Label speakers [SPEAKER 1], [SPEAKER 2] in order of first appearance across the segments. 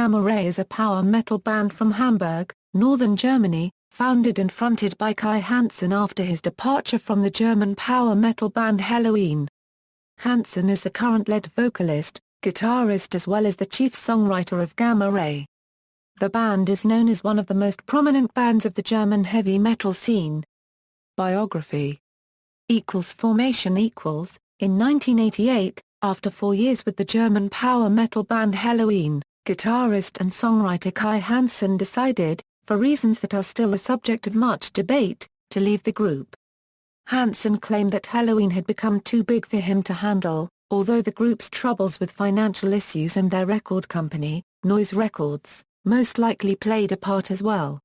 [SPEAKER 1] Gamma Ray is a power metal band from Hamburg, northern Germany, founded and fronted by Kai Hansen after his departure from the German power metal band Helloween. Hansen is the current lead vocalist, guitarist as well as the chief songwriter of Gamma Ray. The band is known as one of the most prominent bands of the German heavy metal scene. Biography. Formation. In 1988, after 4 years with the German power metal band Helloween, guitarist and songwriter Kai Hansen decided, for reasons that are still the subject of much debate, to leave the group. Hansen claimed that Helloween had become too big for him to handle, although the group's troubles with financial issues and their record company, Noise Records, most likely played a part as well.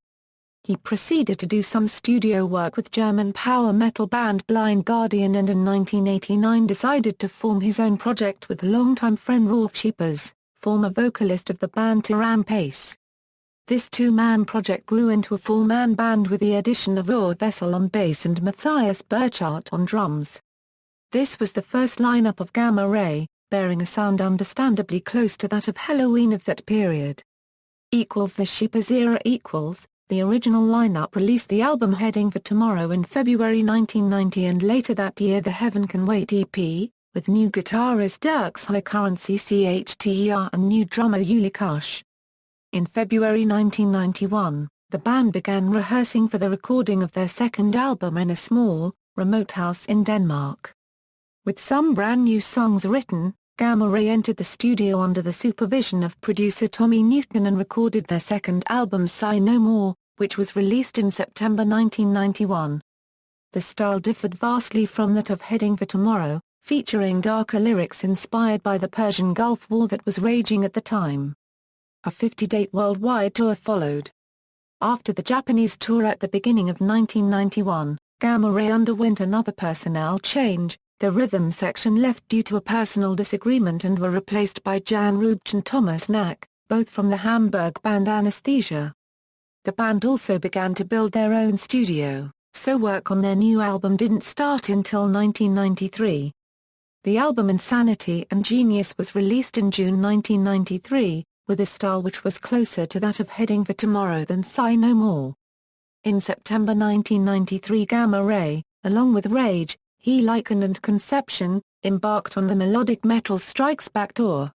[SPEAKER 1] He proceeded to do some studio work with German power metal band Blind Guardian and in 1989 decided to form his own project with longtime friend Rolf Schiepers, former vocalist of the band Tyran Pace. This two-man project grew into a four-man band with the addition of Ur Vessel on bass and Matthias Burchardt on drums. This was the first lineup of Gamma Ray, bearing a sound understandably close to that of Helloween of that period. The Schiepers era. The original lineup released the album Heading for Tomorrow in February 1990 and later that year the Heaven Can Wait EP, with new guitarist Dirks High Currency CHTER and new drummer Uli Kusch. In February 1991, the band began rehearsing for the recording of their second album in a small, remote house in Denmark. With some brand new songs written, Gamma Ray entered the studio under the supervision of producer Tommy Newton and recorded their second album Sigh No More, which was released in September 1991. The style differed vastly from that of Heading for Tomorrow, featuring darker lyrics inspired by the Persian Gulf War that was raging at the time. A 50-date worldwide tour followed. After the Japanese tour at the beginning of 1991, Gamma Ray underwent another personnel change. The rhythm section left due to a personal disagreement and were replaced by Jan Rubch and Thomas Knack, both from the Hamburg band Anesthesia. The band also began to build their own studio, so work on their new album didn't start until 1993. The album Insanity and Genius was released in June 1993, with a style which was closer to that of Heading for Tomorrow than Sigh No More. In September 1993 Gamma Ray, along with Rage, Helicon and Conception, embarked on the Melodic Metal Strikes Back tour.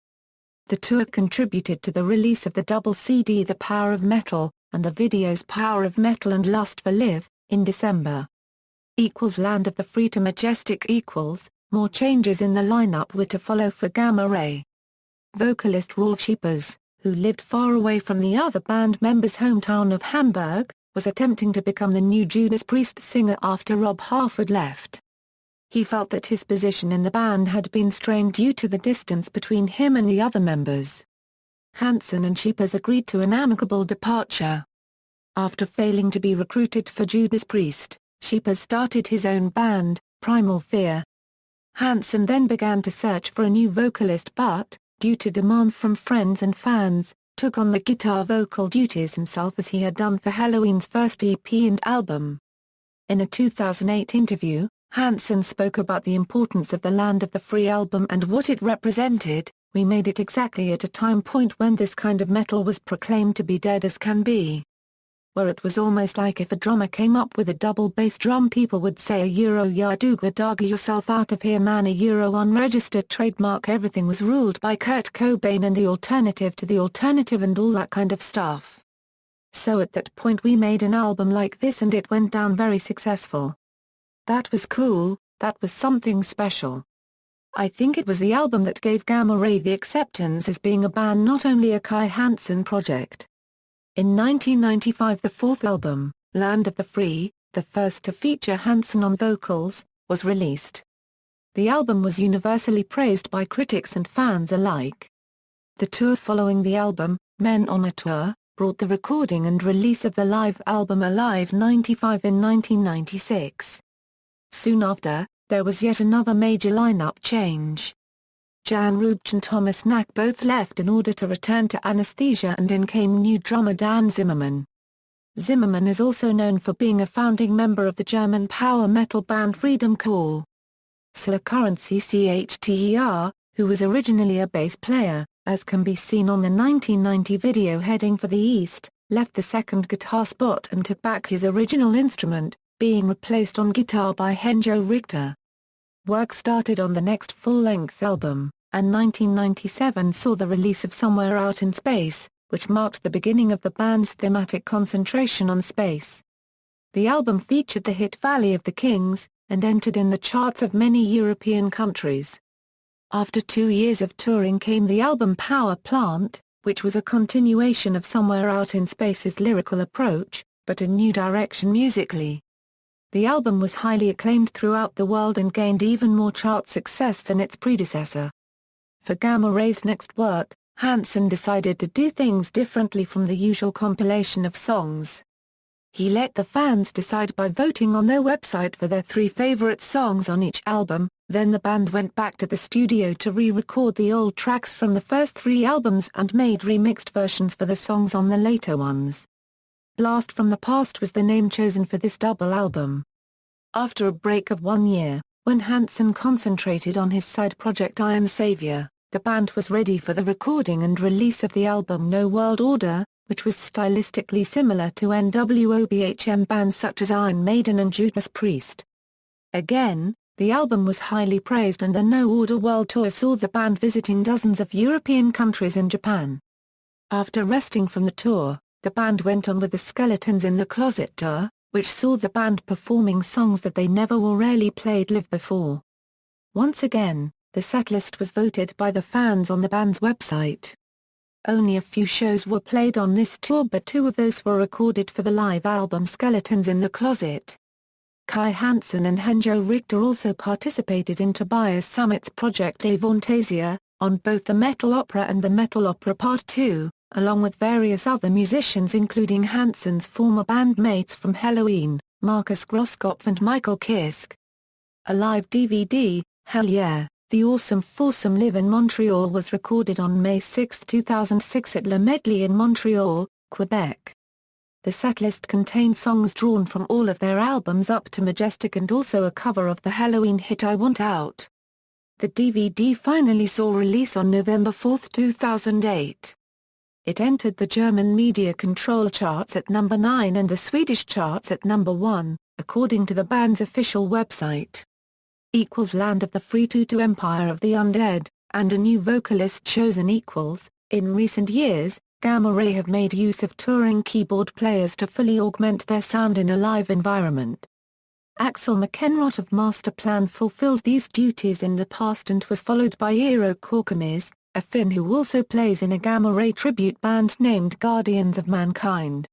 [SPEAKER 1] The tour contributed to the release of the double CD The Power of Metal, and the videos Power of Metal and Lust for Live, in December. Land of the Free to Majestic. More changes in the lineup were to follow for Gamma Ray. Vocalist Rolf Schiepers, who lived far away from the other band members' hometown of Hamburg, was attempting to become the new Judas Priest singer after Rob Halford left. He felt that his position in the band had been strained due to the distance between him and the other members. Hansen and Schiepers agreed to an amicable departure. After failing to be recruited for Judas Priest, Schiepers started his own band, Primal Fear. Hansen then began to search for a new vocalist but, due to demand from friends and fans, took on the guitar vocal duties himself as he had done for Helloween's first EP and album. In a 2008 interview, Hansen spoke about the importance of the Land of the Free album and what it represented. We made it exactly at a time point when this kind of metal was proclaimed to be dead as can be. Where it was almost like if a drummer came up with a double bass drum people would say ya dooga daga yourself out of here man unregistered trademark everything was ruled by Kurt Cobain and the alternative to the alternative and all that kind of stuff. So at that point we made an album like this and it went down very successful. That was cool, that was something special. I think it was the album that gave Gamma Ray the acceptance as being a band, not only a Kai Hansen project. In 1995 the fourth album, Land of the Free, the first to feature Hansen on vocals, was released. The album was universally praised by critics and fans alike. The tour following the album, Men on a Tour, brought the recording and release of the live album Alive 95 in 1996. Soon after, there was yet another major lineup change. Jan Rubch and Thomas Knack both left in order to return to Anesthesia and in came new drummer Dan Zimmerman. Zimmerman is also known for being a founding member of the German power metal band Freedom Call. Currency CHTER, who was originally a bass player, as can be seen on the 1990 video heading for the East, left the second guitar spot and took back his original instrument, being replaced on guitar by Henjo Richter. Work started on the next full-length album, and 1997 saw the release of Somewhere Out in Space, which marked the beginning of the band's thematic concentration on space. The album featured the hit Valley of the Kings, and entered in the charts of many European countries. After 2 years of touring came the album Power Plant, which was a continuation of Somewhere Out in Space's lyrical approach, but a new direction musically. The album was highly acclaimed throughout the world and gained even more chart success than its predecessor. For Gamma Ray's next work, Hansen decided to do things differently from the usual compilation of songs. He let the fans decide by voting on their website for their 3 favorite songs on each album, then the band went back to the studio to re-record the old tracks from the first 3 albums and made remixed versions for the songs on the later ones. Blast from the Past was the name chosen for this double album. After a break of 1 year, when Hansen concentrated on his side project Iron Savior, the band was ready for the recording and release of the album No World Order, which was stylistically similar to NWOBHM bands such as Iron Maiden and Judas Priest. Again, the album was highly praised and the No Order World Tour saw the band visiting dozens of European countries and Japan. After resting from the tour, the band went on with the Skeletons in the Closet tour, which saw the band performing songs that they never or rarely played live before. Once again, the setlist was voted by the fans on the band's website. Only a few shows were played on this tour, but 2 of those were recorded for the live album Skeletons in the Closet. Kai Hansen and Henjo Richter also participated in Tobias Sammet's project Avantasia, on both the Metal Opera and the Metal Opera Part 2, along with various other musicians including Hansen's former bandmates from Helloween, Marcus Groskopf and Michael Kiske. A live DVD, Hell Yeah! The Awesome Foursome Live in Montreal was recorded on May 6, 2006 at Le Medley in Montreal, Quebec. The setlist contained songs drawn from all of their albums up to Majestic and also a cover of the Helloween hit I Want Out. The DVD finally saw release on November 4, 2008. It entered the German media control charts at number 9 and the Swedish charts at number 1, according to the band's official website. Land of the Free to Empire of the Undead, and a new vocalist chosen. In recent years, Gamma Ray have made use of touring keyboard players to fully augment their sound in a live environment. Axel McEnroth of Master Plan fulfilled these duties in the past and was followed by Eero Korkamies, a Finn who also plays in a Gamma Ray tribute band named Guardians of Mankind.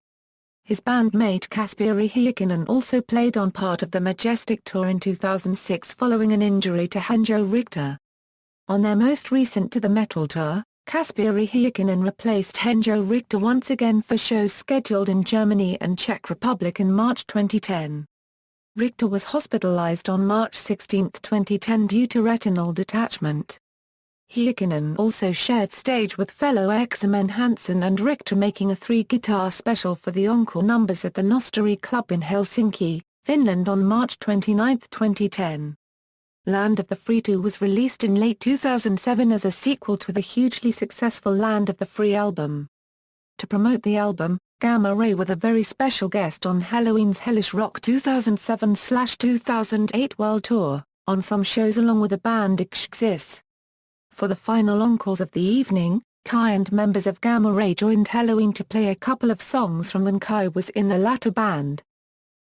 [SPEAKER 1] His bandmate Kasperi Heikkinen also played on part of the Majestic tour in 2006 following an injury to Henjo Richter. On their most recent To the Metal tour, Kasperi Heikkinen replaced Henjo Richter once again for shows scheduled in Germany and Czech Republic in March 2010. Richter was hospitalized on March 16, 2010 due to retinal detachment. Heikkinen also shared stage with fellow X-Men Hansen and Richter, making a 3-guitar special for the encore numbers at the Nosturi Club in Helsinki, Finland on March 29, 2010. Land of the Free 2 was released in late 2007 as a sequel to the hugely successful Land of the Free album. To promote the album, Gamma Ray were the very special guest on Helloween's Hellish Rock 2007/2008 World Tour, on some shows along with the band Xxis. For the final encores of the evening, Kai and members of Gamma Ray joined Helloween to play a couple of songs from when Kai was in the latter band.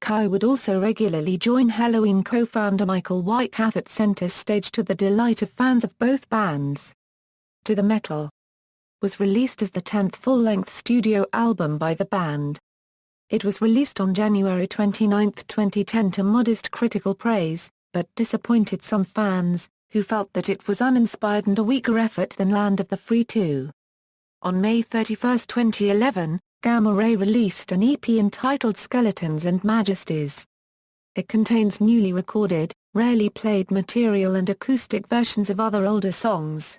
[SPEAKER 1] Kai would also regularly join Helloween co-founder Michael Whitehath at center stage to the delight of fans of both bands. To the Metal was released as the 10th full-length studio album by the band. It was released on January 29, 2010 to modest critical praise, but disappointed some fans, who felt that it was uninspired and a weaker effort than Land of the Free 2. On May 31, 2011, Gamma Ray released an EP entitled Skeletons and Majesties. It contains newly recorded, rarely played material and acoustic versions of other older songs.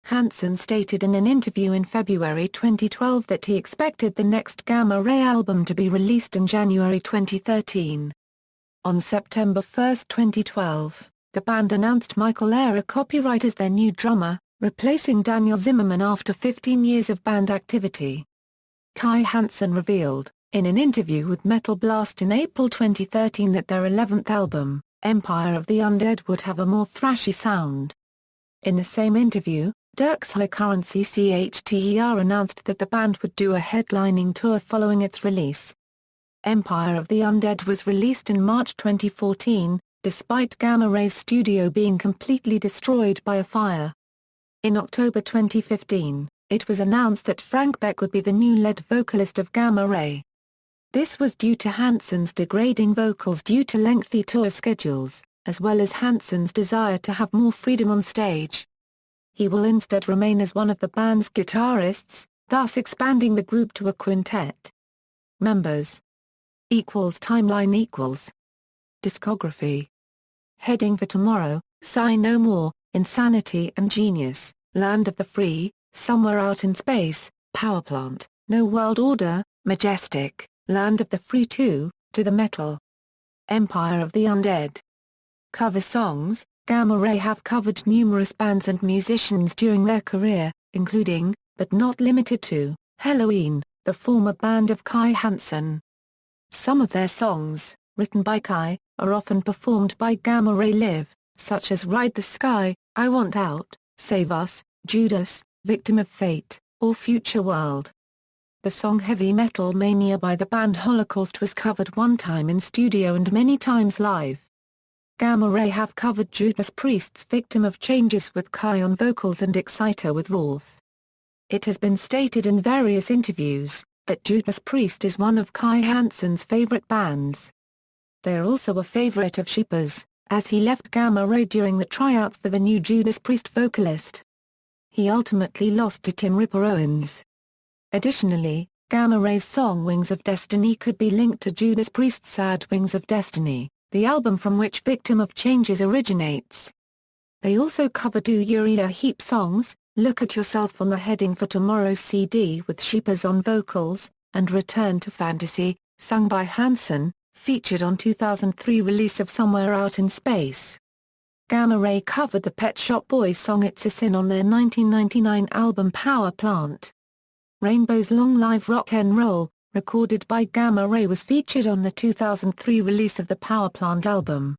[SPEAKER 1] Hansen stated in an interview in February 2012 that he expected the next Gamma Ray album to be released in January 2013. On September 1, 2012, the band announced Michael Eyre, a copyright, as their new drummer, replacing Daniel Zimmerman after 15 years of band activity. Kai Hansen revealed, in an interview with Metal Blast in April 2013, that their 11th album, Empire of the Undead, would have a more thrashy sound. In the same interview, Dirksler Currency CHTER announced that the band would do a headlining tour following its release. Empire of the Undead was released in March 2014, despite Gamma Ray's studio being completely destroyed by a fire. In October 2015, it was announced that Frank Beck would be the new lead vocalist of Gamma Ray. This was due to Hansen's degrading vocals due to lengthy tour schedules, as well as Hansen's desire to have more freedom on stage. He will instead remain as one of the band's guitarists, thus expanding the group to a quintet. Members =timeline Discography. Heading for Tomorrow, Sigh No More, Insanity and Genius, Land of the Free, Somewhere Out in Space, Powerplant, No World Order, Majestic, Land of the Free 2, To the Metal. Empire of the Undead. Cover songs. Gamma Ray have covered numerous bands and musicians during their career, including, but not limited to, Helloween, the former band of Kai Hansen. Some of their songs, written by Kai, are often performed by Gamma Ray live, such as Ride the Sky, I Want Out, Save Us, Judas, Victim of Fate, or Future World. The song Heavy Metal Mania by the band Holocaust was covered one time in studio and many times live. Gamma Ray have covered Judas Priest's Victim of Changes with Kai on vocals and Exciter with Rolf. It has been stated in various interviews that Judas Priest is one of Kai Hansen's favorite bands. They are also a favorite of Sheeper's, as he left Gamma Ray during the tryouts for the new Judas Priest vocalist. He ultimately lost to Tim Ripper Owens. Additionally, Gamma Ray's song Wings of Destiny could be linked to Judas Priest's Sad Wings of Destiny, the album from which Victim of Changes originates. They also cover Do Uriah Heep songs, Look at Yourself on the Heading for Tomorrow CD with Sheepers on vocals, and Return to Fantasy, sung by Hansen, featured on 2003 release of Somewhere Out in Space. Gamma Ray covered the Pet Shop Boys song It's a Sin on their 1999 album Power Plant. Rainbow's Long Live Rock 'n' Roll, recorded by Gamma Ray, was featured on the 2003 release of the Power Plant album.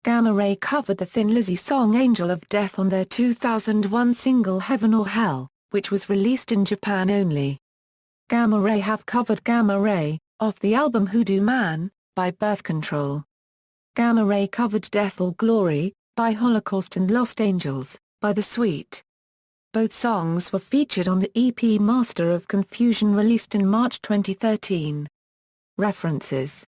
[SPEAKER 1] Gamma Ray covered the Thin Lizzy song Angel of Death on their 2001 single Heaven or Hell, which was released in Japan only. Gamma Ray have covered Gamma Ray, off the album Hoodoo Man, by Birth Control. Gamma Ray covered Death or Glory, by Holocaust, and Lost Angels, by The Sweet. Both songs were featured on the EP Master of Confusion released in March 2013. References.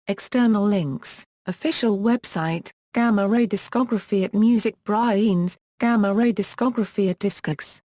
[SPEAKER 1] External links. Official website, Gamma Ray discography at Music Brains, Gamma Ray discography at Discogs.